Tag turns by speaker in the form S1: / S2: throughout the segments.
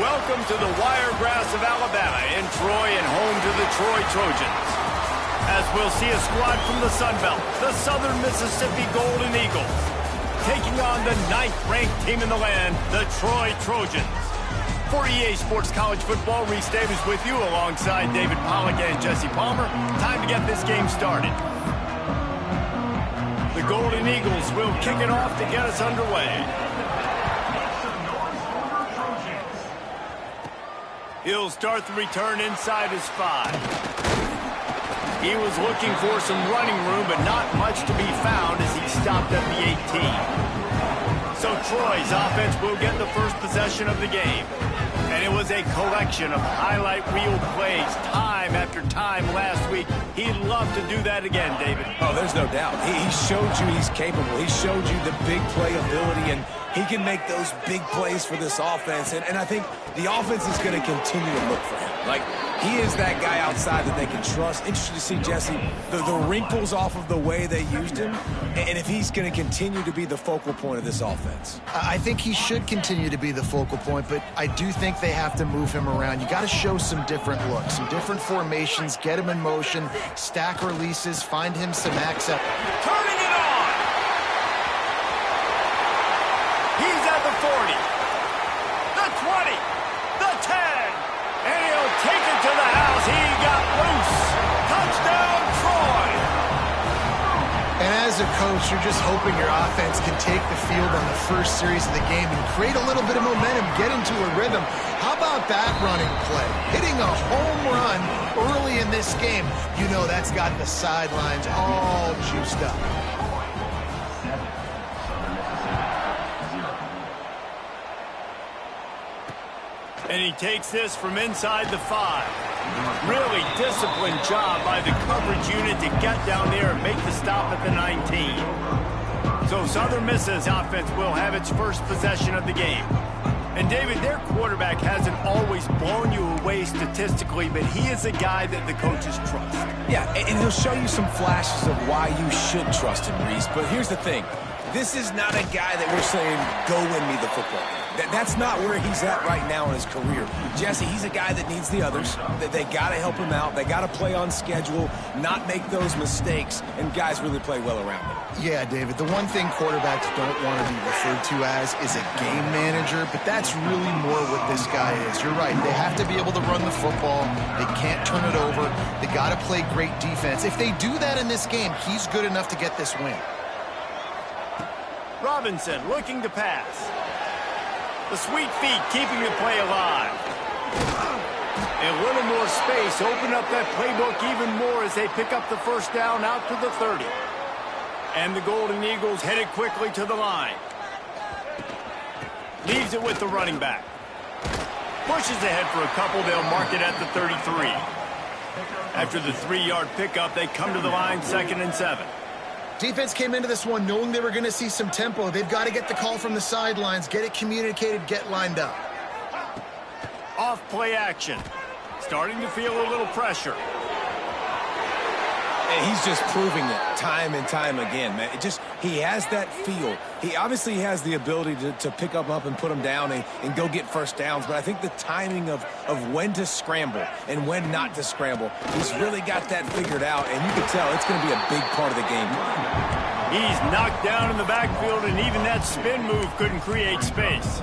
S1: Welcome to the Wiregrass of Alabama in Troy and home to the Troy Trojans. As we'll see a squad from the Sun Belt, the Southern Mississippi Golden Eagles, taking on the 9th-ranked team in the land, the Troy Trojans. For EA Sports College Football, Reese Davis with you alongside David Pollack and Jesse Palmer. Time to get this game started. The Golden Eagles will kick it off to get us underway. He'll start the return inside his 5. He was looking for some running room, but not much to be found as he stopped at the 18. So Troy's offense will get the first possession of the game. And it was a collection of highlight reel plays time after time last week. He'd love to do that again, David.
S2: Oh, there's no doubt. He showed you he's capable. He showed you the big play ability, and he can make those big plays for this offense. And I think the offense is going to continue to look for him. Like, he is that guy outside that they can trust. Interested to see, Jesse, the wrinkles off of the way they used him, and if he's going to continue to be the focal point of this offense.
S3: I think he should continue to be the focal point, but I do think they have to move him around. You got to show some different looks, some different formations, get him in motion, stack releases, find him some access.
S1: Turning it on! He's at the 40, the 20, the 10, and he'll take it to the house. He got loose. Touchdown, Troy!
S3: And as a coach, you're just hoping your offense can take the field on the first series of the game and create a little bit of momentum, get into a rhythm. How about that running play? Hitting a home run early in this game. You know that's got the sidelines all juiced up.
S1: And he takes this from inside the 5. Really disciplined job by the coverage unit to get down there and make the stop at the 19. So Southern Miss's offense will have its first possession of the game. And David, their quarterback hasn't always blown you away statistically, but he is a guy that the coaches trust.
S2: Yeah, and he'll show you some flashes of why you should trust him, Reese. But here's the thing. This is not a guy that we're saying, go win me the football game. That's not where he's at right now in his career. Jesse, he's a guy that needs the others. They got to help him out. They got to play on schedule, not make those mistakes, and guys really play well around him.
S3: Yeah, David, the one thing quarterbacks don't want to be referred to as is a game manager, but that's really more what this guy is. You're right. They have to be able to run the football. They can't turn it over. They got to play great defense. If they do that in this game, he's good enough to get this win.
S1: Robinson looking to pass. The sweet feet keeping the play alive. A little more space, open up that playbook even more as they pick up the first down out to the 30. And the Golden Eagles headed quickly to the line. Leaves it with the running back. Pushes ahead for a couple, they'll mark it at the 33. After the 3-yard pickup, they come to the line 2nd and 7.
S3: Defense came into this one knowing they were going to see some tempo. They've got to get the call from the sidelines, get it communicated, get lined up.
S1: Off play action. Starting to feel a little pressure.
S2: And he's just proving it time and time again, man. He has that feel. He obviously has the ability to pick up and put them down and go get first downs, but I think the timing of when to scramble and when not to scramble, he's really got that figured out, and you can tell it's going to be a big part of the game.
S1: He's knocked down in the backfield, and even that spin move couldn't create space.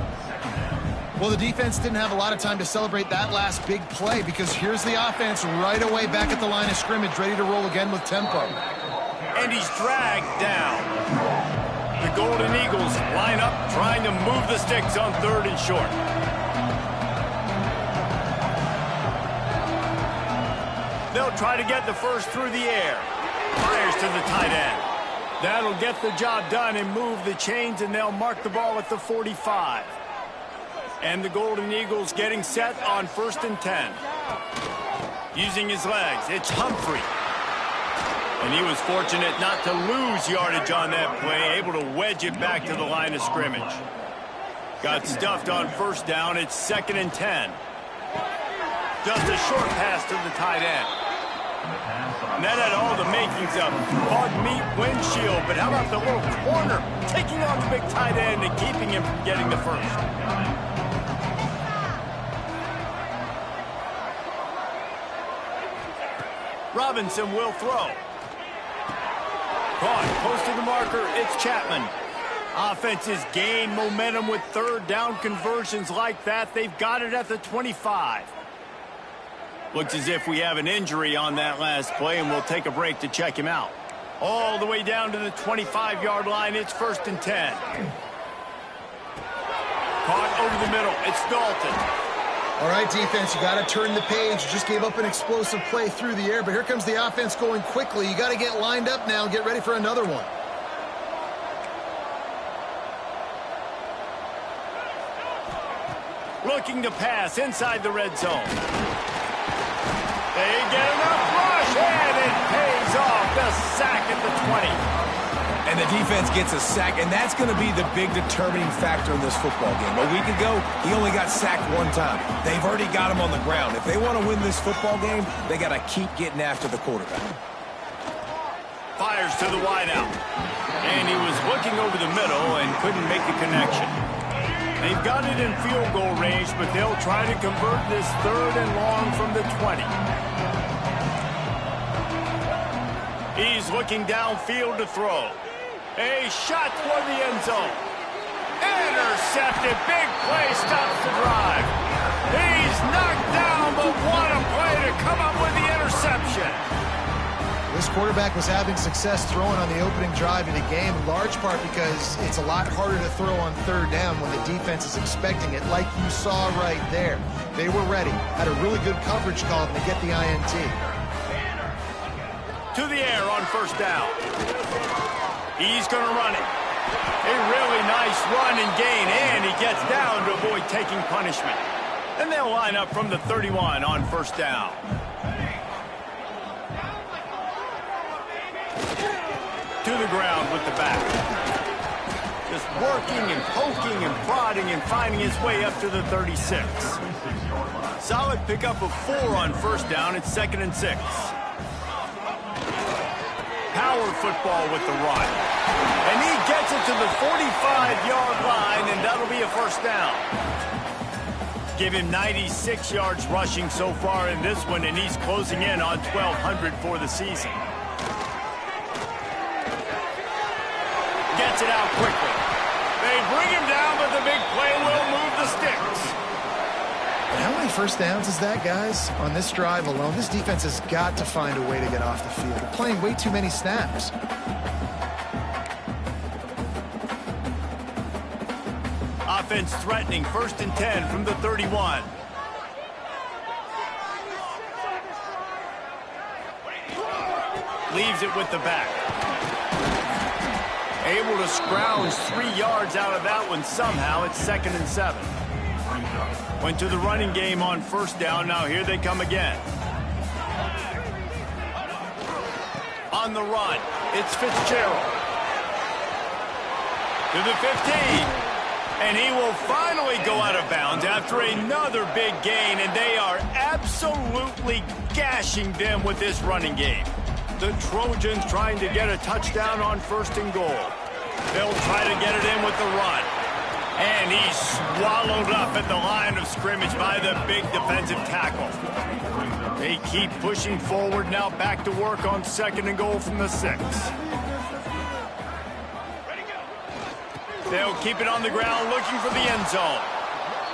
S3: Well, the defense didn't have a lot of time to celebrate that last big play because here's the offense right away back at the line of scrimmage, ready to roll again with tempo.
S1: And he's dragged down. The Golden Eagles line up, trying to move the sticks on 3rd and short. They'll try to get the first through the air. Fires to the tight end. That'll get the job done and move the chains, and they'll mark the ball at the 45. And the Golden Eagles getting set on 1st and 10. Using his legs, it's Humphrey. And he was fortunate not to lose yardage on that play, able to wedge it back to the line of scrimmage. Got stuffed on 1st down, it's 2nd and 10. Just a short pass to the tight end. And that had all the makings of hard meat windshield, but how about the little corner taking on the big tight end and keeping him from getting the first? Robinson will throw. Caught, close to the marker, it's Chapman. Offenses gain momentum with third down conversions like that. They've got it at the 25. Looks as if we have an injury on that last play, and we'll take a break to check him out. All the way down to the 25-yard line. It's 1st and 10. Caught over the middle. It's Dalton.
S3: All right, defense, you got to turn the page. You just gave up an explosive play through the air, but here comes the offense going quickly. You got to get lined up now and get ready for another one.
S1: Looking to pass inside the red zone. They get enough rush, and it pays off. The sack at the 20.
S2: And the defense gets a sack, and that's going to be the big determining factor in this football game. A week ago, he only got sacked one time. They've already got him on the ground. If they want to win this football game, they got to keep getting after the quarterback.
S1: Fires to the wideout. And he was looking over the middle and couldn't make the connection. They've got it in field goal range, but they'll try to convert this 3rd and long from the 20. He's looking downfield to throw. A shot toward the end zone. Intercepted. Big play stops the drive. He's knocked down, but what a play to come up with the interception.
S3: This quarterback was having success throwing on the opening drive of the game, in large part because it's a lot harder to throw on 3rd down when the defense is expecting it, like you saw right there. They were ready, had a really good coverage call to get the INT.
S1: To the air on 1st down. He's going to run it. A really nice run and gain, and he gets down to avoid taking punishment. And they'll line up from the 31 on 1st down. To the ground with the back. Just working and poking and prodding and finding his way up to the 36. Solid pickup of 4 on 1st down. It's 2nd and 6. Power football with the run. And he gets it to the 45-yard line, and that'll be a 1st down. Give him 96 yards rushing so far in this one, and he's closing in on 1,200 for the season. Gets it out quickly. They bring him down, but the big play will move the sticks.
S3: How many 1st downs is that, guys? On this drive alone, this defense has got to find a way to get off the field. They're playing way too many snaps.
S1: Offense threatening 1st and 10 from the 31. Leaves it with the back. Able to scrounge 3 yards out of that one somehow. It's 2nd and 7. Went to the running game on 1st down. Now here they come again. On the run, it's Fitzgerald. To the 15. And he will finally go out of bounds after another big gain. And they are absolutely gashing them with this running game. The Trojans trying to get a touchdown on 1st and goal. They'll try to get it in with the run. And he's swallowed up at the line of scrimmage by the big defensive tackle. They keep pushing forward now, back to work on 2nd and goal from the 6. They'll keep it on the ground looking for the end zone.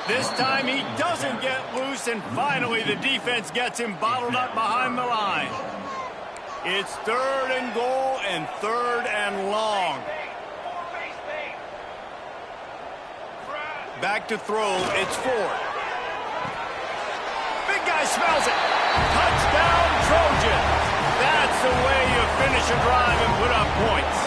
S1: This time he doesn't get loose, and finally the defense gets him bottled up behind the line. It's 3rd and goal and 3rd and long. Back to throw, it's Ford. Big guy smells it. Touchdown, Trojans. That's the way you finish a drive and put up points.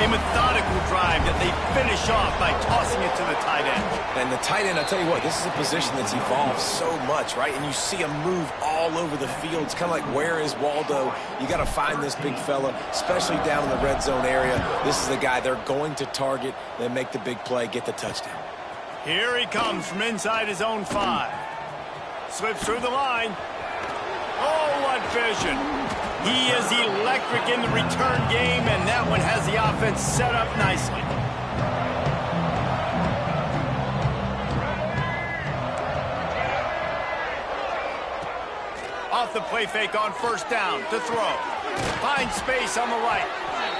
S1: A methodical drive that they finish off by tossing it to the tight end.
S2: And the tight end, I'll tell you what, this is a position that's evolved so much, right? And you see him move all over the field. It's kind of like, where is Waldo? You got to find this big fella, especially down in the red zone area. This is the guy they're going to target, then make the big play, get the touchdown.
S1: Here he comes from inside his own 5. Slips through the line. Oh, what vision. He is electric in the return game, and that one has the offense set up nicely. off the play fake on first down to throw. Finds space on the right.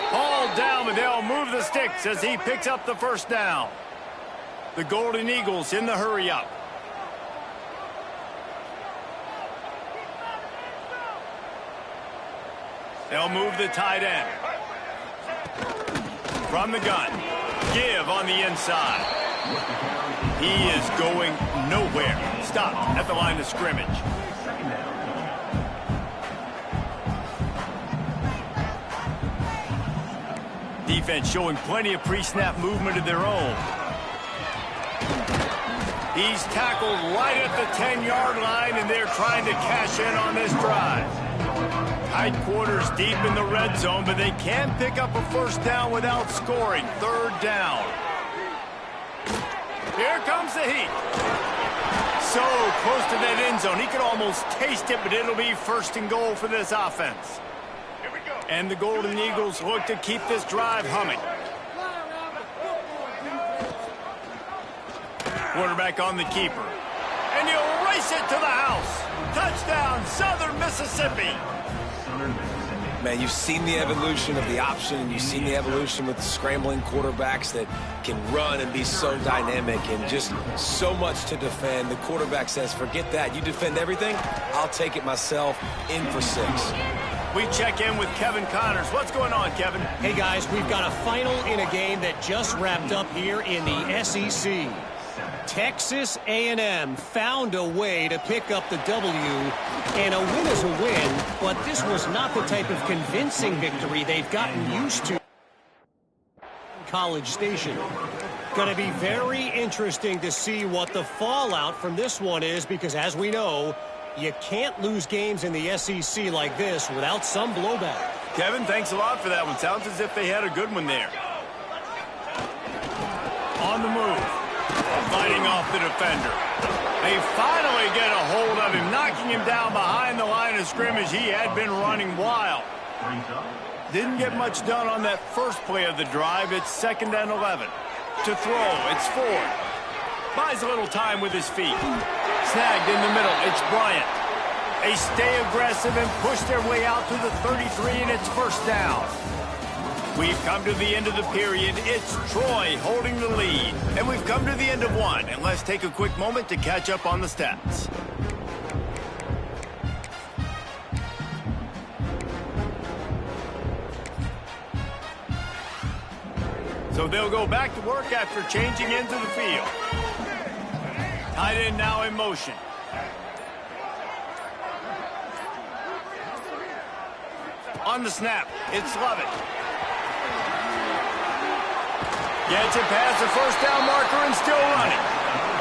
S1: Hauled down, but they'll move the sticks as he picks up the first down. The Golden Eagles in the hurry-up. They'll move the tight end. From the gun. Give on the inside. He is going nowhere. Stopped at the line of scrimmage. Defense showing plenty of pre-snap movement of their own. He's tackled right at the 10-yard line, and they're trying to cash in on this drive. Tight quarters deep in the red zone, but they can pick up a first down without scoring. Third down. Here comes the heat. So close to that end zone. He could almost taste it, but it'll be first and goal for this offense. Here we go. And the Golden Eagles look to keep this drive humming. Quarterback on the keeper. And he'll race it to the house. Touchdown, Southern Mississippi.
S2: Man, you've seen the evolution of the option, and you've seen the evolution with the scrambling quarterbacks that can run and be so dynamic and just so much to defend. The quarterback says, forget that. You defend everything, I'll take it myself. In for 6.
S1: We check in with Kevin Connors. What's going on, Kevin?
S4: Hey, guys, we've got a final in a game that just wrapped up here in the SEC. Texas A&M found a way to pick up the W, and a win is a win, but this was not the type of convincing victory they've gotten used to in College Station. Going to be very interesting to see what the fallout from this one is, because as we know, you can't lose games in the SEC like this without some blowback.
S1: Kevin, thanks a lot for that one. Sounds as if they had a good one there. On the move. Fighting off the defender. They finally get a hold of him, knocking him down behind the line of scrimmage. He had been running wild. Didn't get much done on that first play of the drive. It's 2nd and 11. To throw, it's Ford. Buys a little time with his feet. Snagged in the middle, it's Bryant. They stay aggressive and push their way out to the 33, and it's first down. We've come to the end of the period. It's Troy holding the lead. And we've come to the end of one. And let's take a quick moment to catch up on the stats. So they'll go back to work after changing into the field. Tight end now in motion. On the snap, it's Lovett. Gets it past the first down marker and still running.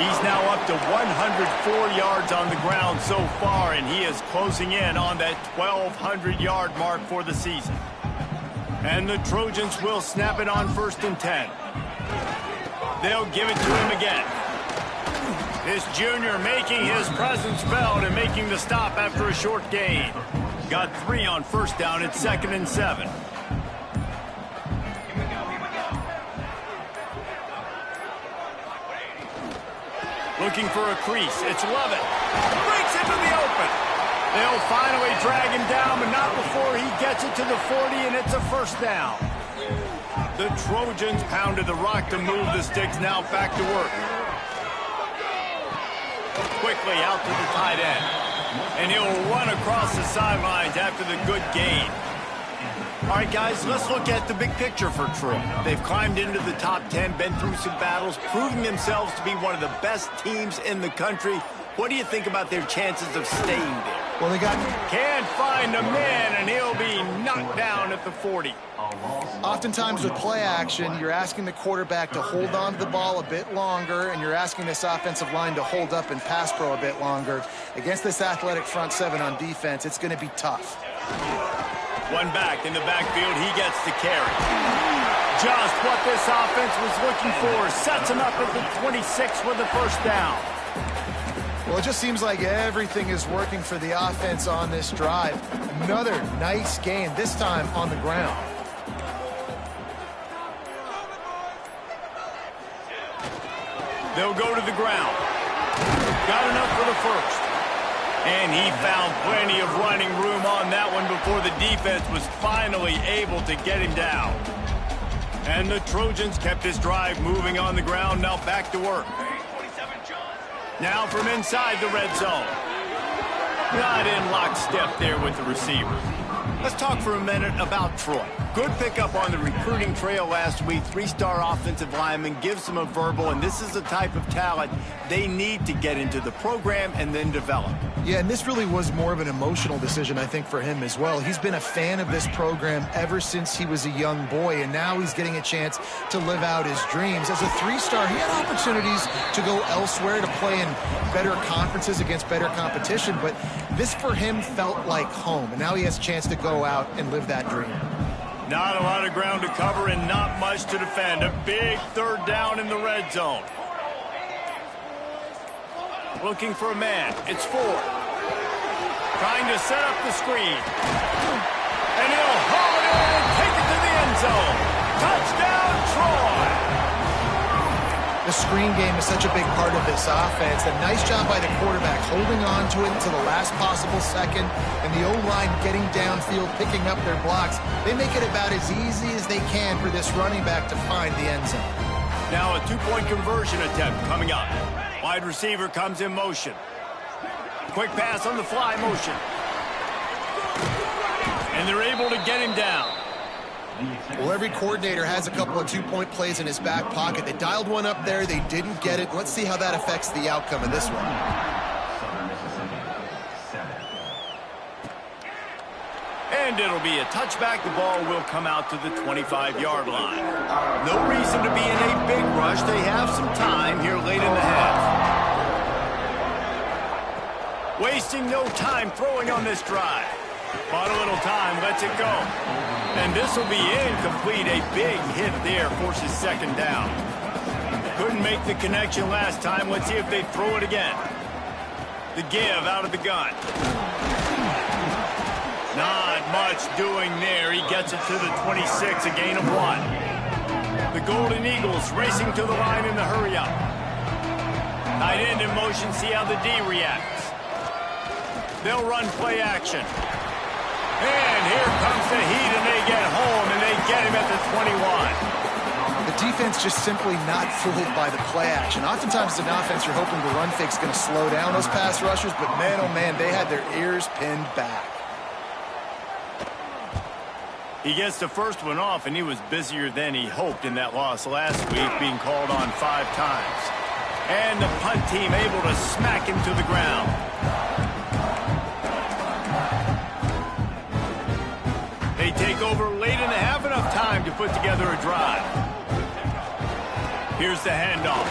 S1: He's now up to 104 yards on the ground so far, and he is closing in on that 1,200-yard mark for the season. And the Trojans will snap it on 1st and 10. They'll give it to him again. This junior making his presence felt and making the stop after a short gain. Got 3 on first down at 2nd and 7. Looking for a crease. It's Lovett. Breaks into the open. They'll finally drag him down, but not before he gets it to the 40, and it's a first down. The Trojans pounded the rock to move the sticks. Now back to work. Quickly out to the tight end. And he'll run across the sidelines after the good gain. All right, guys, let's look at the big picture for Troy. They've climbed into the top 10, been through some battles, proving themselves to be one of the best teams in the country. What do you think about their chances of staying there?
S3: Well, they got...
S1: Can't find a man, and he'll be knocked down at the 40.
S3: Oftentimes with play action, you're asking the quarterback to hold on to the ball a bit longer, and you're asking this offensive line to hold up and pass pro a bit longer. Against this athletic front 7 on defense, it's going to be tough.
S1: One back in the backfield, he gets the carry. Just what this offense was looking for. Sets him up at the 26 with the first down.
S3: Well, it just seems like everything is working for the offense on this drive. Another nice gain, this time on the ground. They'll go to the ground. Got enough for the first.
S1: And he found plenty of running room on that one before the defense was finally able to get him down. And the Trojans kept this drive moving on the ground. Now back to work. Now from inside the red zone. Not in lockstep there with the receiver. Let's talk for a minute about Troy. Good pickup on the recruiting trail last week. 3-star offensive lineman, gives them a verbal, and this is the type of talent they need to get into the program and then develop.
S3: Yeah, and this really was more of an emotional decision, I think, for him as well. He's been a fan of this program ever since he was a young boy, and now he's getting a chance to live out his dreams. As a 3-star, he had opportunities to go elsewhere, to play in better conferences against better competition, but this for him felt like home, and now he has a chance to go out and live that dream.
S1: Not a lot of ground to cover and not much to defend. A big 3rd down in the red zone. Looking for a man. It's Ford. Trying to set up the screen. And he'll haul it in and take it to the end zone. Touchdown, Troy!
S3: The screen game is such a big part of this offense. A nice job by the quarterback holding on to it until the last possible second, and the O-line getting downfield, picking up their blocks. They make it about as easy as they can for this running back to find the end zone.
S1: Now a 2-point conversion attempt coming up. Wide receiver comes in motion. Quick pass on the fly motion. And they're able to get him down.
S3: Well, every coordinator has a couple of 2-point plays in his back pocket. They dialed one up there. They didn't get it. Let's see how that affects the outcome of this one.
S1: And it'll be a touchback. The ball will come out to the 25-yard line. No reason to be in a big rush. They have some time here late in the half. Wasting no time throwing on this drive. Bought a little time, lets it go. And this will be incomplete. A big hit there, forces 2nd down. Couldn't make the connection last time. Let's see if they throw it again. The give out of the gun. Not much doing there. He gets it to the 26, a gain of 1. The Golden Eagles racing to the line in the hurry-up. Tight end in motion, see how the D reacts. They'll run play action. And here comes the heat, and they get home, and they get him at the 21.
S3: The defense just simply not fooled by the play action. Oftentimes, as an offense, you're hoping the run fake's going to slow down those pass rushers, but man, oh man, they had their ears pinned back.
S1: He gets the first one off, and he was busier than he hoped in that loss last week, being called on 5 times. And the punt team able to smack him to the ground. They take over late in the half, enough time to put together a drive. Here's the handoff.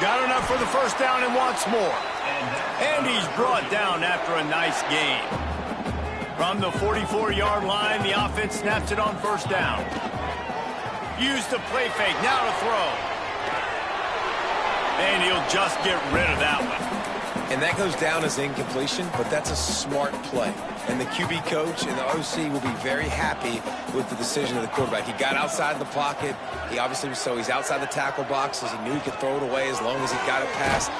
S1: Got enough for the first down and wants more. And he's brought down after a nice gain. From the 44-yard line, the offense snaps it on 1st down. Use the play fake, now to throw. And he'll just get rid of that one.
S2: And that goes down as incompletion, but that's a smart play. And the QB coach and the OC will be very happy with the decision of the quarterback. He got outside the pocket. He obviously was, so he's outside the tackle boxes. He knew he could throw it away as long as he got it past.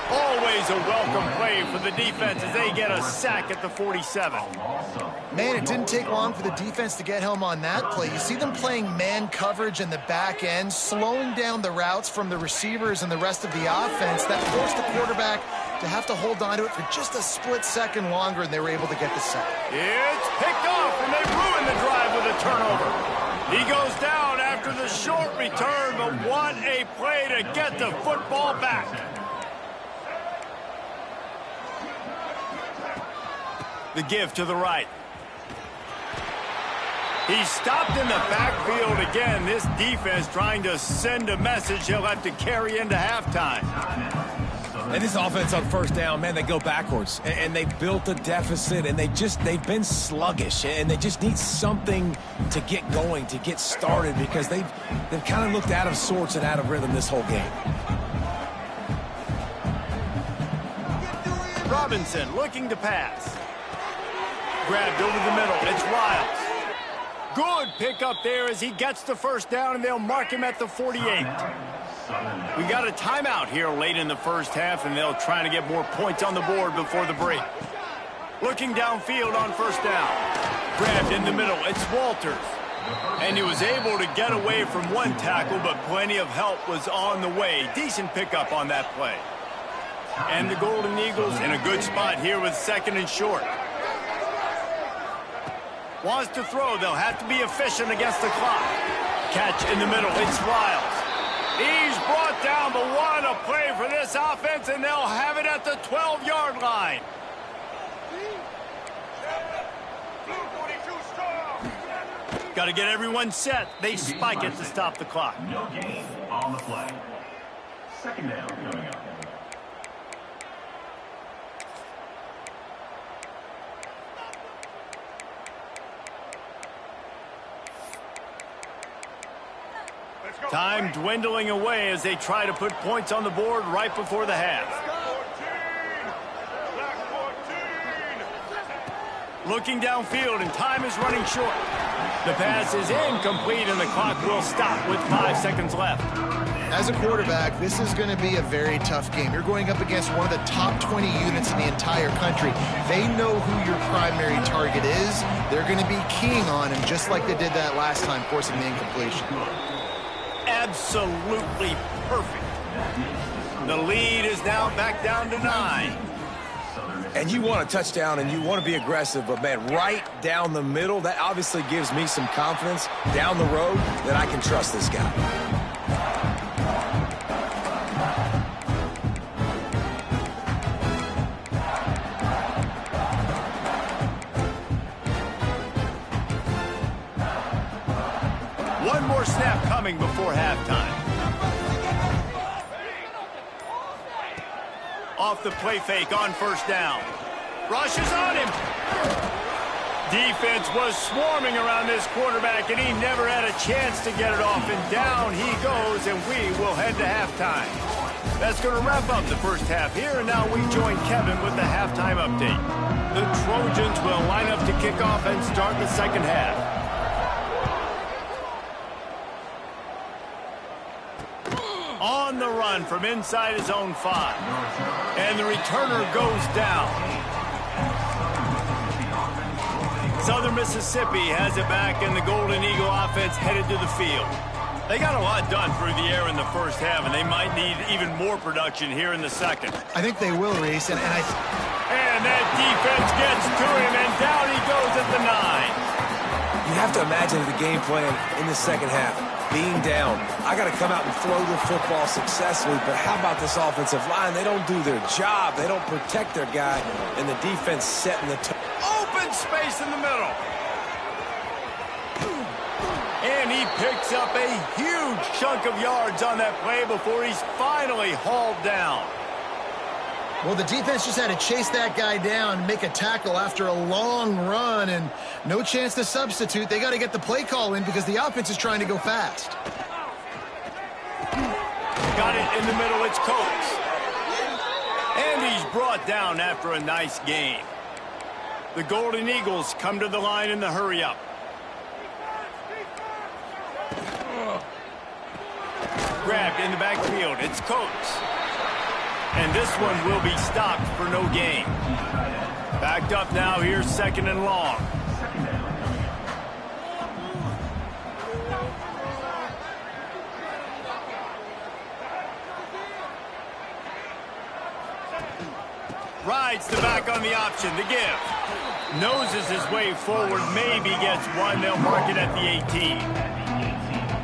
S1: Always a welcome play for the defense as they get a sack at the 47.
S3: Man, it didn't take long for the defense to get home on that play. You see them playing man coverage in the back end, slowing down the routes from the receivers and the rest of the offense. That forced the quarterback to have to hold on to it for just a split second longer, and they were able to get the sack.
S1: It's picked off, and they ruin the drive with a turnover. He goes down after the short return, but what a play to get the football back. The give to the right. He's stopped in the backfield again. This defense trying to send a message he'll have to carry into halftime.
S2: And this offense on 1st down, man, they go backwards. And they built a deficit, and they've been sluggish. And they just need something to get going, to get started, because they've kind of looked out of sorts and out of rhythm this whole game.
S1: Robinson looking to pass. Grabbed over the middle. It's Riles. Good pickup there as he gets the 1st down, and they'll mark him at the 48. We got a timeout here late in the first half, and they'll try to get more points on the board before the break. Looking downfield on first down. Grabbed in the middle. It's Walters. And he was able to get away from one tackle, but plenty of help was on the way. Decent pickup on that play. And the Golden Eagles in a good spot here with second and short. Wants to throw. They'll have to be efficient against the clock. Catch in the middle. It's Riles. He's brought down, but what a play for this offense, and they'll have it at the 12-yard line. Got to get everyone set. They spike it to stop the clock.
S5: No gain on the play. Second down coming up.
S1: Time dwindling away as they try to put points on the board right before the half. Looking downfield, and time is running short. The pass is incomplete, and the clock will stop with 5 seconds left.
S3: As a quarterback, this is going to be a very tough game. You're going up against one of the top 20 units in the entire country. They know who your primary target is. They're going to be keying on him, just like they did that last time, forcing the incompletion.
S1: Absolutely perfect. The lead is now back down to 9.
S2: And you want a touchdown, and you want to be aggressive, but, man, right down the middle, that obviously gives me some confidence down the road that I can trust this guy.
S1: One more snap coming before halftime. Off the play fake on first down. Rush is on him. Defense was swarming around this quarterback, and he never had a chance to get it off. And down he goes, and we will head to halftime. That's going to wrap up the first half here, and now we join Kevin with the halftime update. The Trojans will line up to kick off and start the second half. On the run from inside his own 5. And the returner goes down. Southern Mississippi has it back, and the Golden Eagle offense headed to the field. They got a lot done through the air in the first half, and they might need even more production here in the second.
S3: I think they will, Reese, and
S1: that defense gets to him, and down he goes at the 9.
S2: You have to imagine the game plan in the second half. Being down, I got to come out and throw the football successfully, but how about this offensive line? They don't do their job. They don't protect their guy, and the defense setting the tone.
S1: Open space in the middle. And he picks up a huge chunk of yards on that play before he's finally hauled down.
S3: well, the defense just had to chase that guy down and make a tackle after a long run, and no chance to substitute. They got to get the play call in because the offense is trying to go fast.
S1: Got it in the middle. It's Coates. And he's brought down after a nice gain. The Golden Eagles come to the line in the hurry-up. Grabbed in the backfield. It's Coates. And this one will be stopped for no gain. Backed up now. Here's second and long. Rides the back on the option. The give. Noses his way forward. Maybe gets one. They'll mark it at the 18.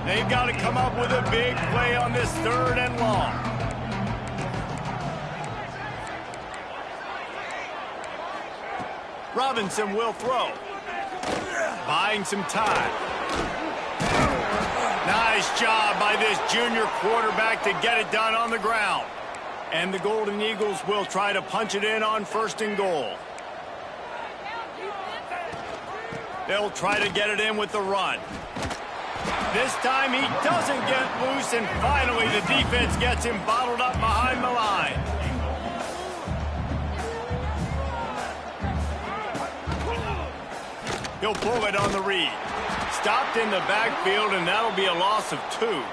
S1: They've got to come up with a big play on this third and long. Robinson will throw. Buying some time. Nice job by this junior quarterback to get it done on the ground. And the Golden Eagles will try to punch it in on first and goal. They'll try to get it in with the run. This time he doesn't get loose, and finally the defense gets him bottled up behind the line. He'll pull it on the read. Stopped in the backfield, and that'll be a loss of 2.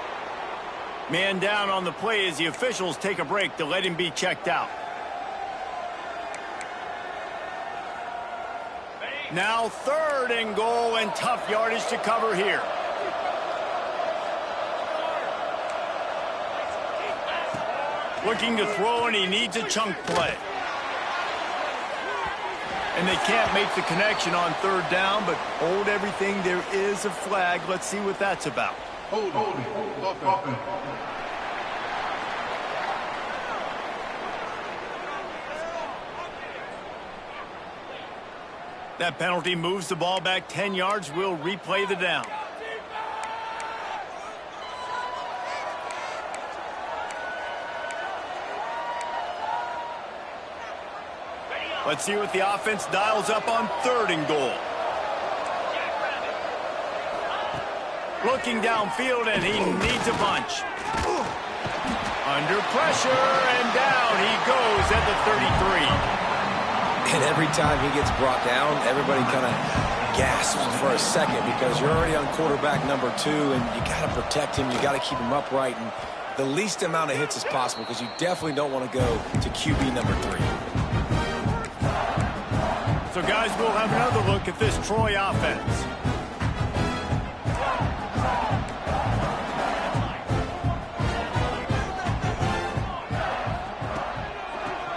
S1: Man down on the play as the officials take a break to let him be checked out. Now 3rd and goal, and tough yardage to cover here. Looking to throw, and he needs a chunk play. And they can't make the connection on 3rd down, but hold everything. There is a flag. Let's see what that's about.
S5: Hold.
S1: That penalty moves the ball back 10 yards. We'll replay the down. Let's see what the offense dials up on 3rd and goal. Looking downfield, and he needs a bunch. Under pressure, and down he goes at the 33.
S2: And every time he gets brought down, everybody kind of gasps for a second because you're already on quarterback number 2, and you got to protect him. You got to keep him upright, and the least amount of hits as possible because you definitely don't want to go to QB number 3.
S1: So, guys, we'll have another look at this Troy offense.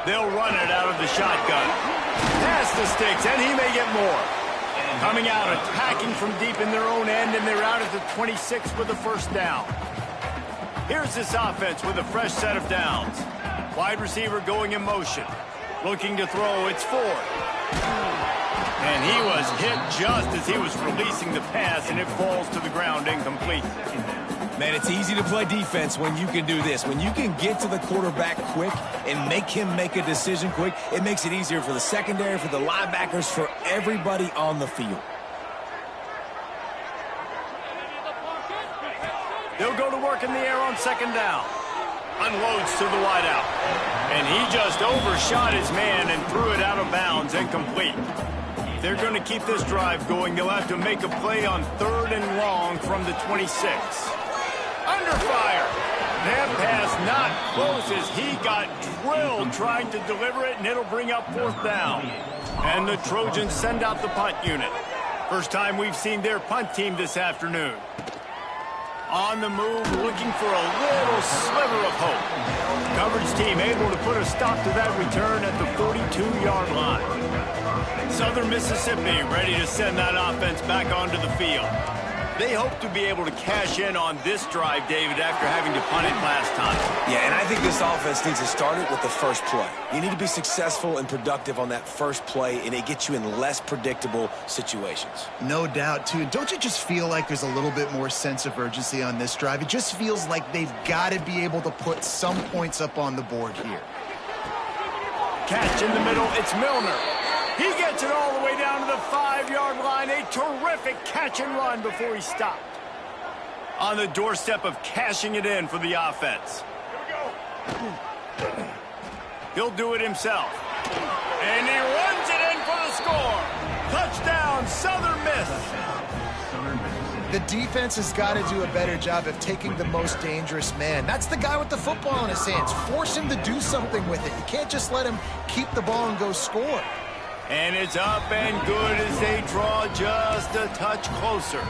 S1: They'll run it out of the shotgun. Pass the sticks, and he may get more. Coming out, attacking from deep in their own end, and they're out at the 26 with a 1st down. Here's this offense with a fresh set of downs. Wide receiver going in motion. Looking to throw, it's Ford. And he was hit just as he was releasing the pass, and it falls to the ground incomplete.
S2: Man, it's easy to play defense when you can do this. When you can get to the quarterback quick and make him make a decision quick, it makes it easier for the secondary, for the linebackers, for everybody on the field.
S1: They'll go to work in the air on 2nd down. Unloads to the wideout. And he just overshot his man and threw it out of bounds, incomplete. They're going to keep this drive going. They'll have to make a play on 3rd and long from the 26. Under fire. That pass not close as he got drilled trying to deliver it, and it'll bring up 4th down. And the Trojans send out the punt unit. First time we've seen their punt team this afternoon. On the move, looking for a little sliver of hope. Coverage team able to put a stop to that return at the 42-yard line. Southern Mississippi ready to send that offense back onto the field. They hope to be able to cash in on this drive, David, after having to punt it last time.
S2: Yeah, and I think this offense needs to start it with the first play. You need to be successful and productive on that first play, and it gets you in less predictable situations.
S3: No doubt, too. Don't you just feel like there's a little bit more sense of urgency on this drive? It just feels like they've got to be able to put some points up on the board here.
S1: Catch in the middle, it's Milner. He gets it all the way down to the 5-yard line. A terrific catch and run before he stopped. On the doorstep of cashing it in for the offense. He'll do it himself. And he runs it in for the score. Touchdown, Southern Miss.
S3: The defense has got to do a better job of taking the most dangerous man. That's the guy with the football in his hands. Force him to do something with it. You can't just let him keep the ball and go score.
S1: And it's up and good as they draw just a touch closer.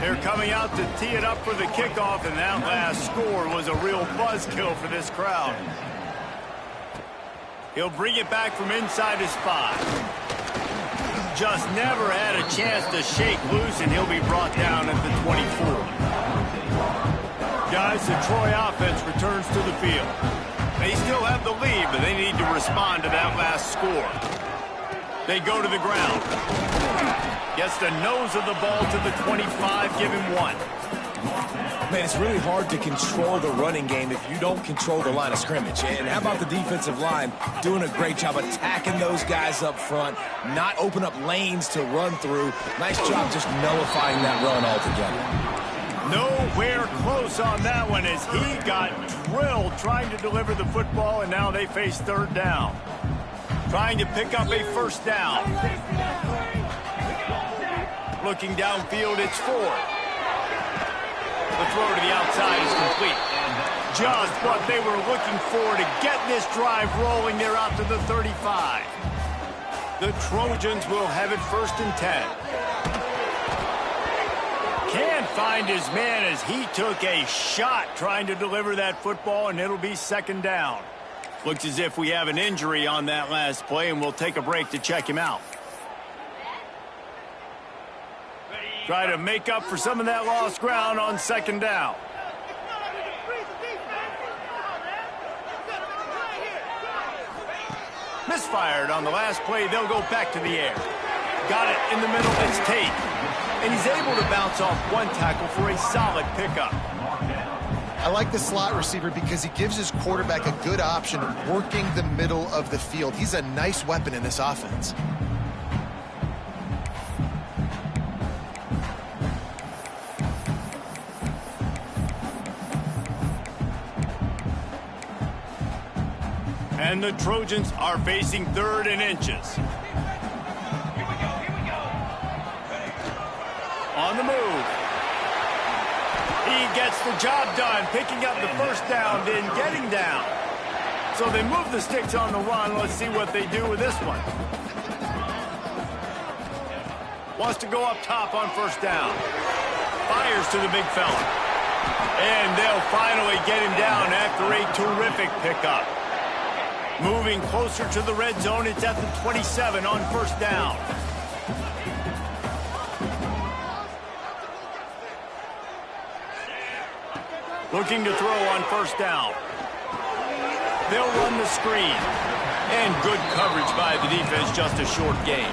S1: They're coming out to tee it up for the kickoff, and that last score was a real buzzkill for this crowd. He'll bring it back from inside his 5. Just never had a chance to shake loose, and he'll be brought down at the 24. Guys, the Troy offense returns to the field. They still have the lead, but they need to respond to that last score. They go to the ground. Gets the nose of the ball to the 25, give him 1.
S2: Man, it's really hard to control the running game if you don't control the line of scrimmage. And how about the defensive line doing a great job attacking those guys up front, not open up lanes to run through. Nice job just nullifying that run altogether.
S1: Nowhere close on that one as he got drilled trying to deliver the football, and now they face 3rd down. Trying to pick up a 1st down. Looking downfield, it's Ford. The throw to the outside is complete. Just what they were looking for to get this drive rolling. They're out to the 35. The Trojans will have it 1st and 10. Can't find his man as he took a shot trying to deliver that football, and it'll be 2nd down. Looks as if we have an injury on that last play, and we'll take a break to check him out. Try to make up for some of that lost ground on 2nd down. Misfired on the last play. They'll go back to the air. Got it in the middle. It's Tate. And he's able to bounce off one tackle for a solid pickup.
S3: I like the slot receiver because he gives his quarterback a good option working the middle of the field. He's a nice weapon in this offense.
S1: And the Trojans are facing 3rd and inches. On the move. He gets the job done, picking up the 1st down, then getting down. So they move the sticks on the run. Let's see what they do with this one. Wants to go up top on 1st down. Fires to the big fella. And they'll finally get him down after a terrific pickup. Moving closer to the red zone, it's at the 27 on 1st down. Looking to throw on 1st down. They'll run the screen. And good coverage by the defense, just a short gain.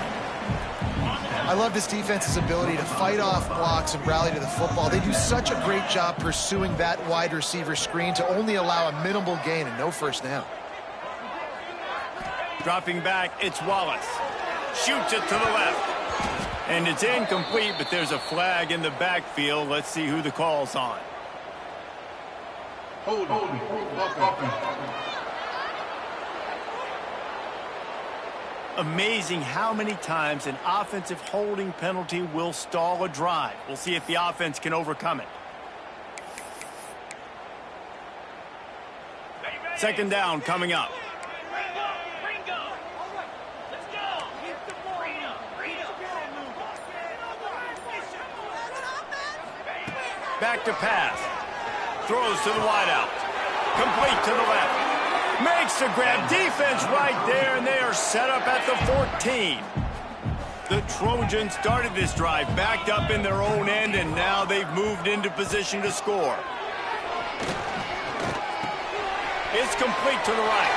S3: I love this defense's ability to fight off blocks and rally to the football. They do such a great job pursuing that wide receiver screen to only allow a minimal gain and no 1st down.
S1: Dropping back, it's Wallace. Shoots it to the left. And it's incomplete, but there's a flag in the backfield. Let's see who the call's on.
S5: Hold.
S1: Amazing how many times an offensive holding penalty will stall a drive. We'll see if the offense can overcome it. 2nd down coming up. Back to pass. Throws to the wideout. Complete to the left. Makes the grab. Defense right there, and they are set up at the 14. The Trojans started this drive backed up in their own end, and now they've moved into position to score. It's complete to the right.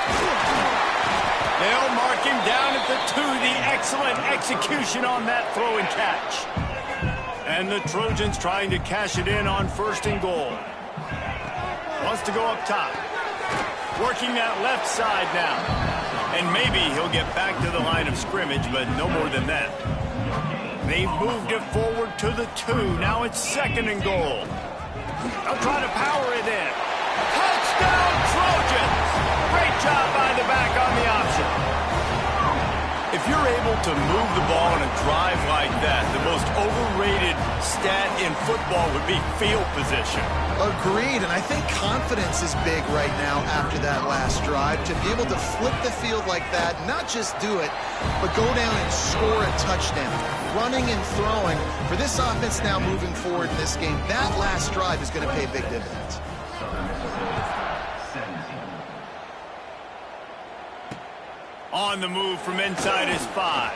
S1: They'll mark him down at the 2. The excellent execution on that throw and catch. And the Trojans trying to cash it in on 1st and goal. Wants to go up top. Working that left side now. And maybe he'll get back to the line of scrimmage, but no more than that. They've moved it forward to the 2. Now it's 2nd and goal. They'll try to power it in. Touchdown, Trojans! Great job by the back on the option. If you're able to move the ball in a drive like that, the most overrated stat in football would be field position.
S3: Agreed, and I think confidence is big right now after that last drive. To be able to flip the field like that, not just do it, but go down and score a touchdown. Running and throwing. For this offense now moving forward in this game, that last drive is going to pay big dividends.
S1: On the move from inside his 5.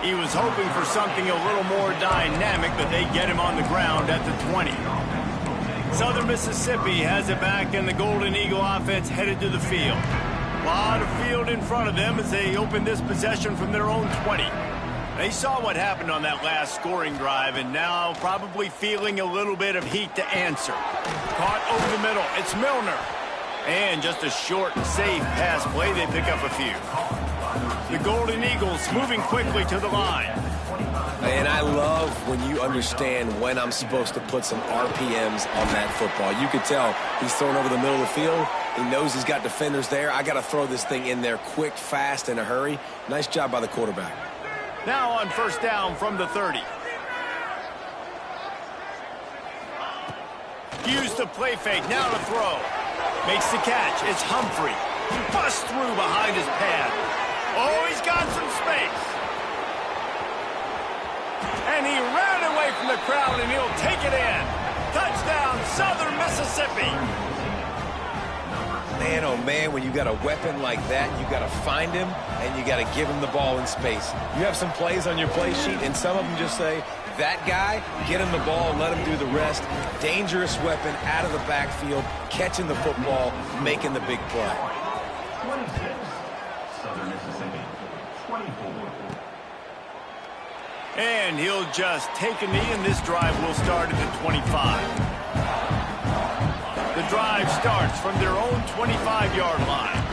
S1: He was hoping for something a little more dynamic, but they get him on the ground at the 20. Southern Mississippi has it back, and the Golden Eagle offense headed to the field. A lot of field in front of them as they open this possession from their own 20. They saw what happened on that last scoring drive, and now probably feeling a little bit of heat to answer. Caught over the middle. It's Milner. And just a short, safe pass play. They pick up a few. The Golden Eagles moving quickly to the line.
S2: And I love when you understand when I'm supposed to put some RPMs on that football. You could tell he's thrown over the middle of the field. He knows he's got defenders there. I got to throw this thing in there quick, fast, in a hurry. Nice job by the quarterback.
S1: Now on 1st down from the 30. Use the play fake, now to throw. Makes the catch, it's Humphrey. Busts through behind his pad. Oh, he's got some space. And he ran away from the crowd, and he'll take it in. Touchdown, Southern Mississippi.
S2: Man, oh man, when you got a weapon like that, you got to find him, and you got to give him the ball in space. You have some plays on your play sheet, and some of them just say, that guy, get him the ball, let him do the rest. Dangerous weapon out of the backfield, catching the football, making the big play.
S5: 26, Southern Mississippi, 24.
S1: And he'll just take a knee, and this drive will start at the 25. The drive starts from their own 25-yard line.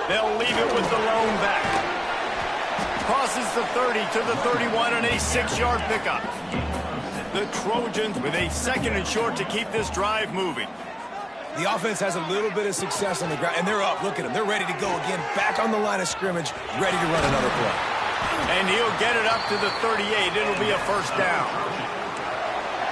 S1: They'll leave it with the lone back. Crosses the 30 to the 31 and a 6-yard pickup. The Trojans with a second and short to keep this drive moving.
S2: The offense has a little bit of success on the ground, and they're up. Look at them. They're ready to go again, back on the line of scrimmage, ready to run another play.
S1: And he'll get it up to the 38. It'll be a first down.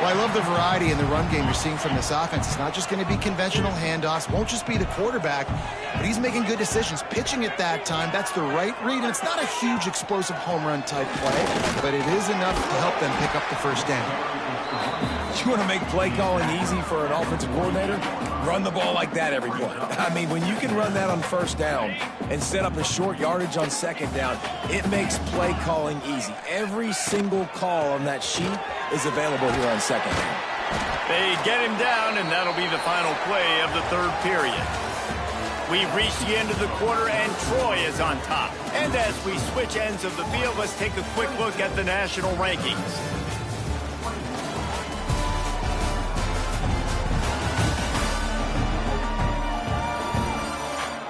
S3: Well, I love the variety in the run game you're seeing from this offense. It's not just going to be conventional handoffs. Won't just be the quarterback, but he's making good decisions. Pitching at that time, that's the right read. And it's not a huge explosive home run type play, but it is enough to help them pick up the first down.
S2: You want to make play calling easy for an offensive coordinator? Run the ball like that every play. I mean, when you can run that on first down and set up a short yardage on second down, it makes play calling easy. Every single call on that sheet is available here on second down.
S1: They get him down, and that'll be the final play of the third period. We've reached the end of the quarter, and Troy is on top. And as we switch ends of the field, let's take a quick look at the national rankings.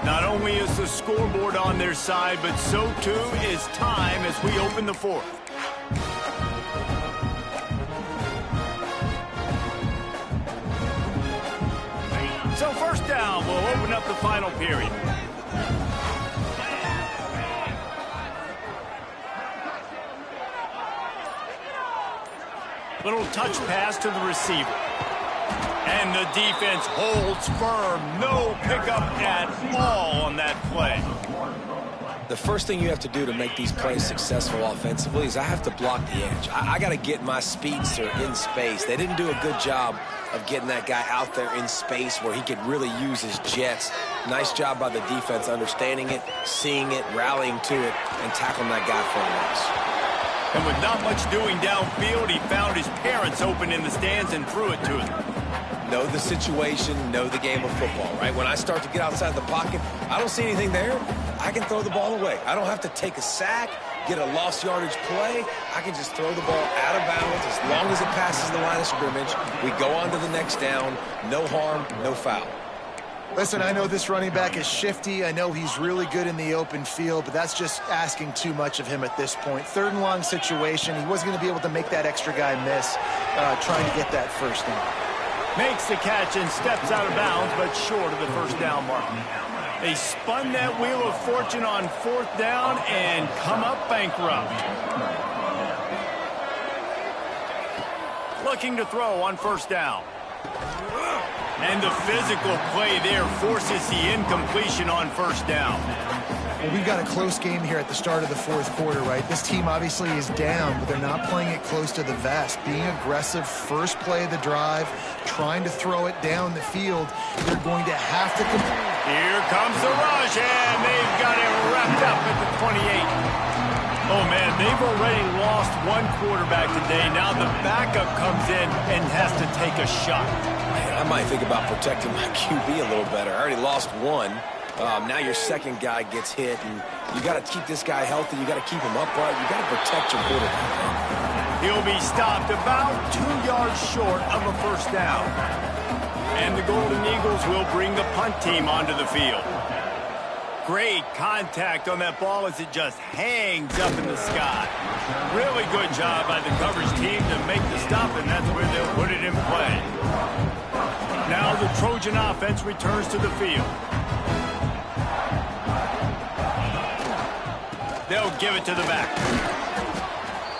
S1: Not only is the scoreboard on their side, but so too is time as we open the fourth. So first down, we'll open up the final period. Little touch pass to the receiver. And the defense holds firm. No pickup at all on that play.
S2: The first thing you have to do to make these plays successful offensively is I have to block the edge. I got to get my speedster in space. They didn't do a good job of getting that guy out there in space where he could really use his jets. Nice job by the defense understanding it, seeing it, rallying to it, and tackling that guy for a loss.
S1: And with not much doing downfield, he found his parents open in the stands and threw it to him.
S2: Know the situation, know the game of football, right? When I start to get outside the pocket, I don't see anything there, I can throw the ball away. I don't have to take a sack, get a lost yardage play. I can just throw the ball out of bounds as long as it passes the line of scrimmage. We go on to the next down. No harm, no foul.
S3: Listen, I know this running back is shifty. I know he's really good in the open field, but that's just asking too much of him at this point. Third and long situation. He wasn't going to be able to make that extra guy miss trying to get that first down.
S1: Makes the catch and steps out of bounds, but short of the first down mark. They spun that wheel of fortune on fourth down and come up bankrupt. Looking to throw on first down. And the physical play there forces the incompletion on first down.
S3: Well, we've got a close game here at the start of the fourth quarter, right? This team obviously is down, but they're not playing it close to the vest. Being aggressive, first play of the drive, trying to throw it down the field. They're going to have to complete.
S1: Here comes the rush, and they've got it wrapped up at the 28. Oh, man, they've already lost one quarterback today. Now the backup comes in and has to take a shot.
S2: Man, I might think about protecting my QB a little better. I already lost one. Now your second guy gets hit, and you got to keep this guy healthy. You got to keep him upright. You got to protect your quarterback.
S1: He'll be stopped about 2 yards short of a first down. And the Golden Eagles will bring the punt team onto the field. Great contact on that ball as it just hangs up in the sky. Really good job by the coverage team to make the stop, and that's where they'll put it in play. Now the Trojan offense returns to the field. They'll give it to the back.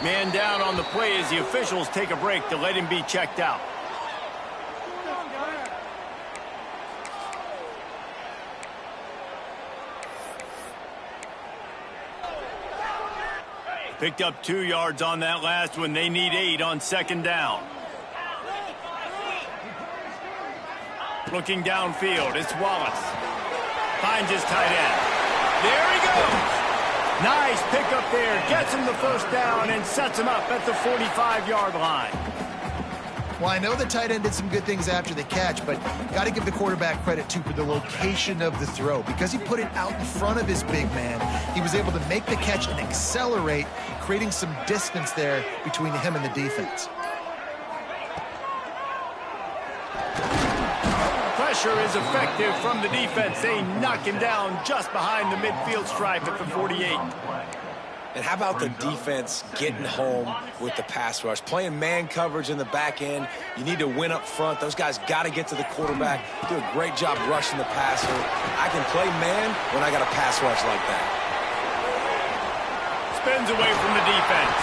S1: Man down on the play as the officials take a break to let him be checked out. Picked up 2 yards on that last one. They need 8 on second down. Looking downfield, it's Wallace. Finds his tight end. There he goes. Nice pickup there. Gets him the first down and sets him up at the 45-yard line.
S3: Well, I know the tight end did some good things after the catch, but got to give the quarterback credit, too, for the location of the throw. Because he put it out in front of his big man, he was able to make the catch and accelerate, creating some distance there between him and the defense.
S1: Pressure is effective from the defense. They knock him down just behind the midfield stripe at the 48.
S2: And how about the defense getting home with the pass rush? Playing man coverage in the back end. You need to win up front. Those guys got to get to the quarterback. Do a great job rushing the passer. I can play man when I got a pass rush like that.
S1: Spins away from the defense.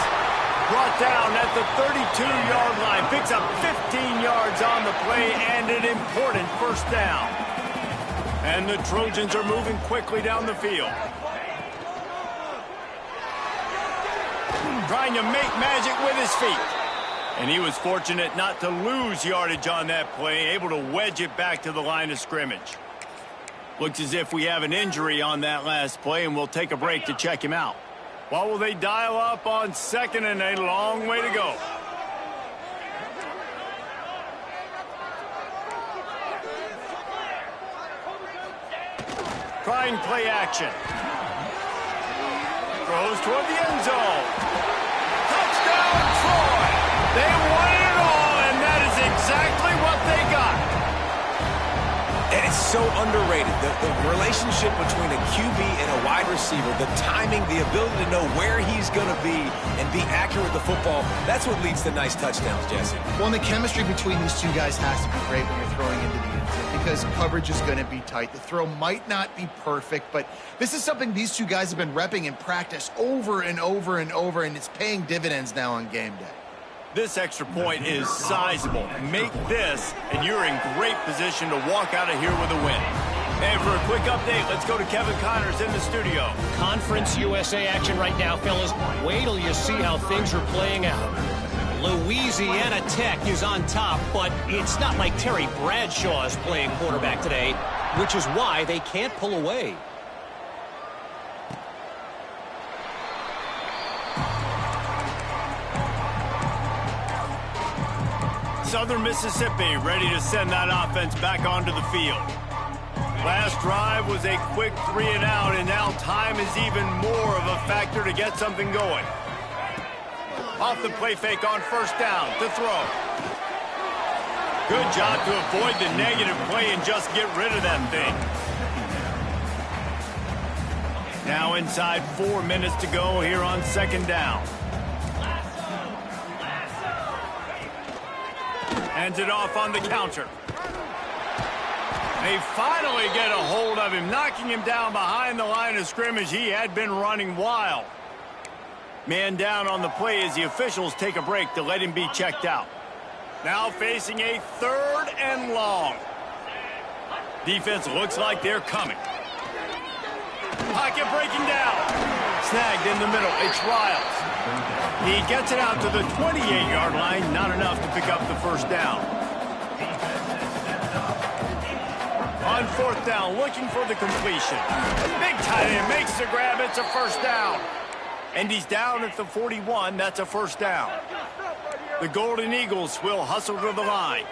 S1: Brought down at the 32-yard line. Picks up 15 yards on the play and an important first down. And the Trojans are moving quickly down the field. Trying to make magic with his feet. And he was fortunate not to lose yardage on that play, able to wedge it back to the line of scrimmage. Looks as if we have an injury on that last play, and we'll take a break to check him out. What will they dial up on second and a long way to go? Trying play action. Throws toward the end zone. Touchdown, Troy! They won it all, and that is exactly what they got.
S2: And it's so underrated. The relationship between a QB and a wide receiver, the timing, the ability to know where he's going to be and be accurate with the football, that's what leads to nice touchdowns, Jesse.
S3: Well, and the chemistry between these two guys has to be great when you're throwing into the end zone because coverage is going to be tight. The throw might not be perfect, but this is something these two guys have been repping in practice over and over and over, and it's paying dividends now on game day.
S1: This extra point is sizable. Make this, and you're in great position to walk out of here with a win. And for a quick update, let's go to Kevin Connors in the studio.
S4: Conference USA action right now, fellas. Wait till you see how things are playing out. Louisiana Tech is on top, but it's not like Terry Bradshaw is playing quarterback today, which is why they can't pull away.
S1: Southern Mississippi ready to send that offense back onto the field. Last drive was a quick 3 and out, and now time is even more of a factor to get something going. Off the play fake on first down to throw. Good job to avoid the negative play and just get rid of that thing. Now inside 4 minutes to go here on second down. Hands it off on the counter. They finally get a hold of him, knocking him down behind the line of scrimmage. He had been running wild. Man down on the play as the officials take a break to let him be checked out. Now facing a 3rd and long. Defense looks like they're coming. Pocket breaking down. Snagged in the middle. It's Riles. He gets it out to the 28-yard line. Not enough to pick up the first down. On fourth down, looking for the completion. Big tight end makes the grab. It's a first down. And he's down at the 41. That's a first down. The Golden Eagles will hustle to the line.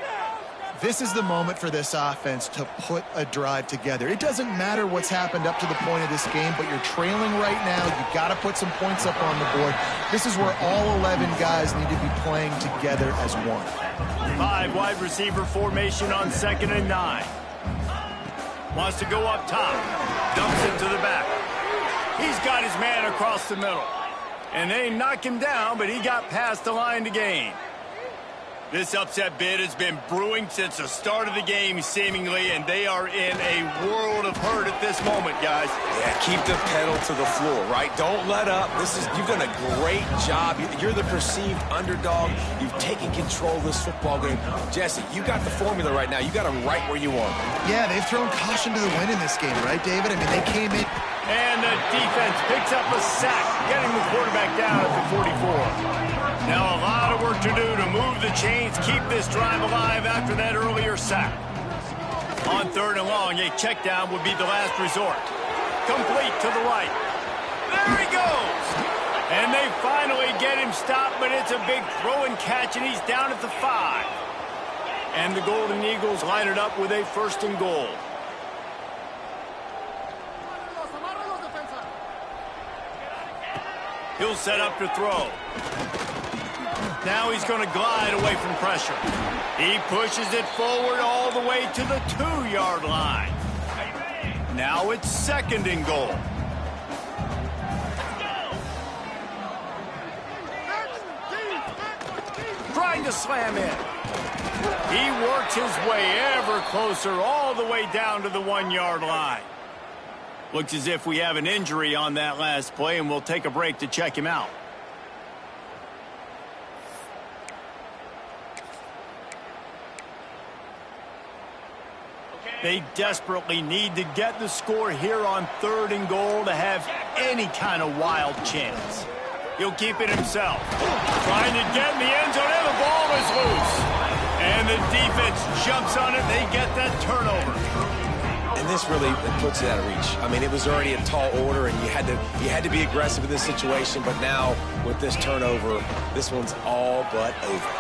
S3: This is the moment for this offense to put a drive together. It doesn't matter what's happened up to the point of this game, but you're trailing right now. You've got to put some points up on the board. This is where all 11 guys need to be playing together as one.
S1: 5 wide receiver formation on 2nd and 9. Wants to go up top. Dumps it to the back. He's got his man across the middle. And they knock him down, but he got past the line to gain. This upset bid has been brewing since the start of the game, seemingly, and they are in a world of hurt at this moment, guys.
S2: Yeah, keep the pedal to the floor, right? Don't let up. You've done a great job. You're the perceived underdog. You've taken control of this football game. Jesse, you got the formula right now. You got them right where you want them.
S3: Yeah, they've thrown caution to the wind in this game, right, David? I mean, they came in.
S1: And the defense picks up a sack, getting the quarterback down at the 44. Now a lot of work to do to move the chains, keep this drive alive after that earlier sack. On 3rd and long, a check down would be the last resort. Complete to the right. There he goes! And they finally get him stopped, but it's a big throw and catch, and he's down at the 5. And the Golden Eagles line it up with a 1st and goal. He'll set up to throw. Now he's going to glide away from pressure. He pushes it forward all the way to the 2-yard line. Now it's 2nd and goal. Trying to slam in. He works his way ever closer all the way down to the 1-yard line. Looks as if we have an injury on that last play, and we'll take a break to check him out. They desperately need to get the score here on 3rd and goal to have any kind of wild chance. He'll keep it himself. Trying to get in the end zone, and the ball is loose. And the defense jumps on it. They get that turnover.
S2: And this really puts it out of reach. I mean, it was already a tall order, and you had to be aggressive in this situation. But now, with this turnover, this one's all but over.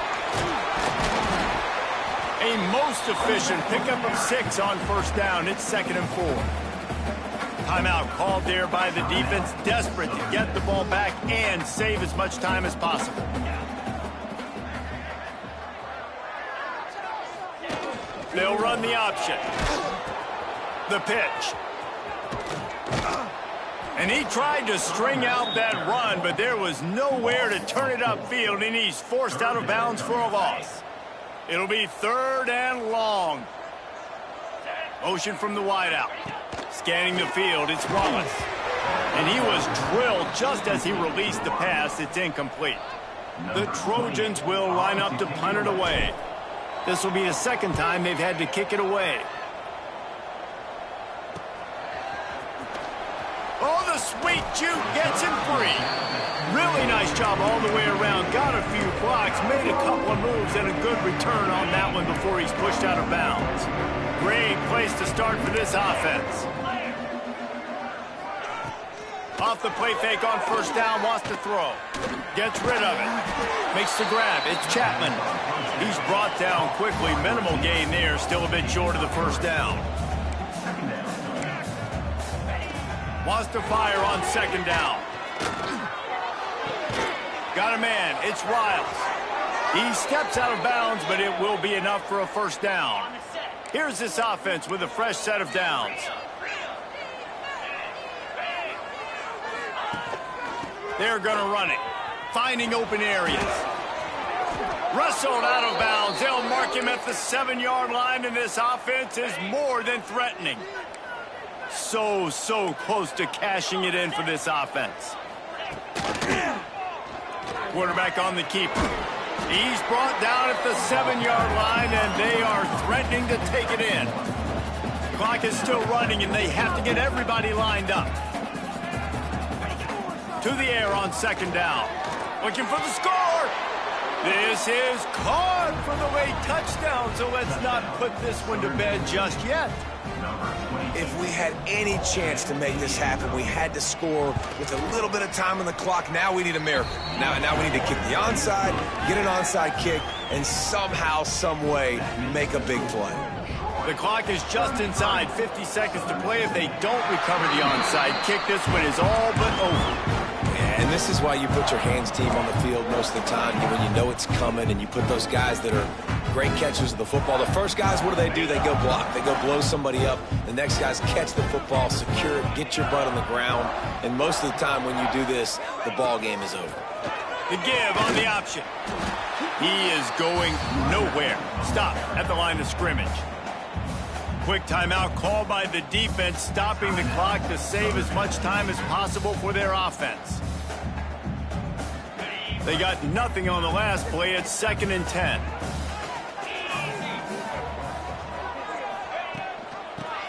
S1: A most efficient pickup of 6 on 1st down. It's 2nd and 4. Timeout called there by the defense, desperate to get the ball back and save as much time as possible. They'll run the option. The pitch. And he tried to string out that run, but there was nowhere to turn it upfield, and he's forced out of bounds for a loss. It'll be 3rd and long. Motion from the wideout. Scanning the field, it's Wallace. And he was drilled just as he released the pass. It's incomplete. The Trojans will line up to punt it away. This will be the 2nd time they've had to kick it away. Oh, the sweet juke gets him free. Really nice job all the way around. Got a few blocks, made a couple of moves, and a good return on that one before he's pushed out of bounds. Great place to start for this offense. Off the play fake on 1st down, wants to throw. Gets rid of it. Makes the grab. It's Chapman. He's brought down quickly. Minimal gain there. Still a bit short of the 1st down. Wants to fire on 2nd down. Got a man. It's Riles. He steps out of bounds, but it will be enough for a 1st down. Here's this offense with a fresh set of downs. They're going to run it. Finding open areas. Wrestled out of bounds. They'll mark him at the 7-yard line, and this offense is more than threatening. So close to cashing it in for this offense. Quarterback on the keeper. He's brought down at the 7-yard line, and they are threatening to take it in. Clock is still running, and they have to get everybody lined up. To the air on 2nd down. Looking for the score. This is caught for the late touchdown, so let's not put this one to bed just yet.
S2: If we had any chance to make this happen, we had to score with a little bit of time on the clock. Now we need a miracle. Now we need to kick the onside, get an onside kick, and somehow, some way, make a big play.
S1: The clock is just inside 50 seconds to play. If they don't recover the onside kick, this one is all but over.
S2: And this is why you put your hands team on the field most of the time, when you know it's coming, and you put those guys that are great catchers of the football. The first guys, what do? They go block. They go blow somebody up. The next guys catch the football, secure it, get your butt on the ground. And most of the time when you do this, the ball game is over.
S1: The give on the option. He is going nowhere. Stop at the line of scrimmage. Quick timeout called by the defense, stopping the clock to save as much time as possible for their offense. They got nothing on the last play. It's 2nd and 10.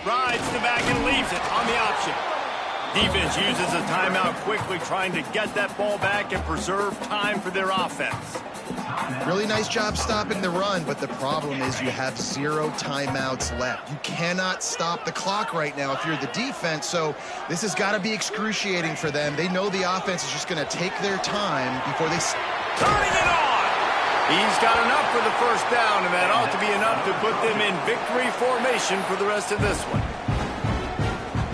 S1: Rides the back and leaves it on the option. Defense uses a timeout quickly, trying to get that ball back and preserve time for their offense.
S3: Really nice job stopping the run, but the problem is you have 0 timeouts left. You cannot stop the clock right now if you're the defense, so this has got to be excruciating for them. They know the offense is just going to take their time before they...
S1: Turning it on! He's got enough for the first down, and that ought to be enough to put them in victory formation for the rest of this one.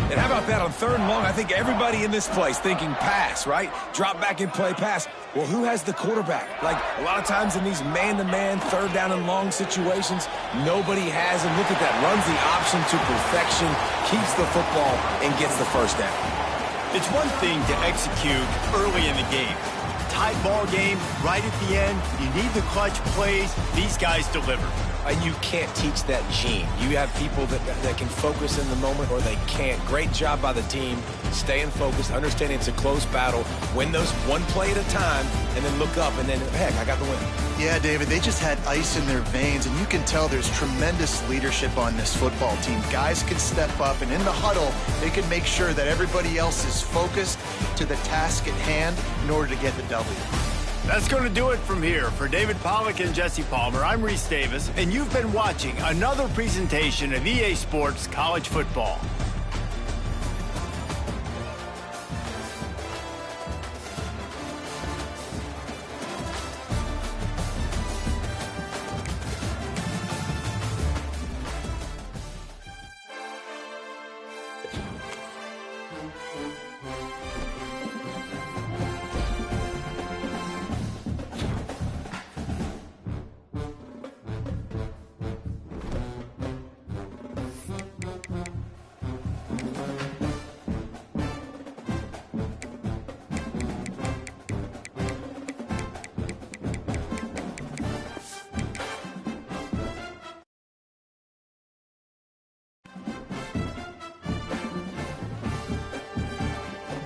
S2: And how about that on 3rd and long? I think everybody in this place thinking pass, right? Drop back and play pass. Well, who has the quarterback? Like, a lot of times in these man-to-man, 3rd down and long situations, nobody has him. Look at that. Runs the option to perfection, keeps the football, and gets the first down.
S1: It's one thing to execute early in the game. Tight ball game, right at the end, you need the clutch plays. These guys deliver.
S2: And you can't teach that gene. You have people that can focus in the moment or they can't. Great job by the team, staying focused, understanding it's a close battle, win those one play at a time, and then look up, and then, heck, I got the win.
S3: Yeah, David, they just had ice in their veins, and you can tell there's tremendous leadership on this football team. Guys can step up, and in the huddle, they can make sure that everybody else is focused to the task at hand in order to get the W.
S1: That's going to do it from here. For David Pollack and Jesse Palmer, I'm Reese Davis, and you've been watching another presentation of EA Sports College Football.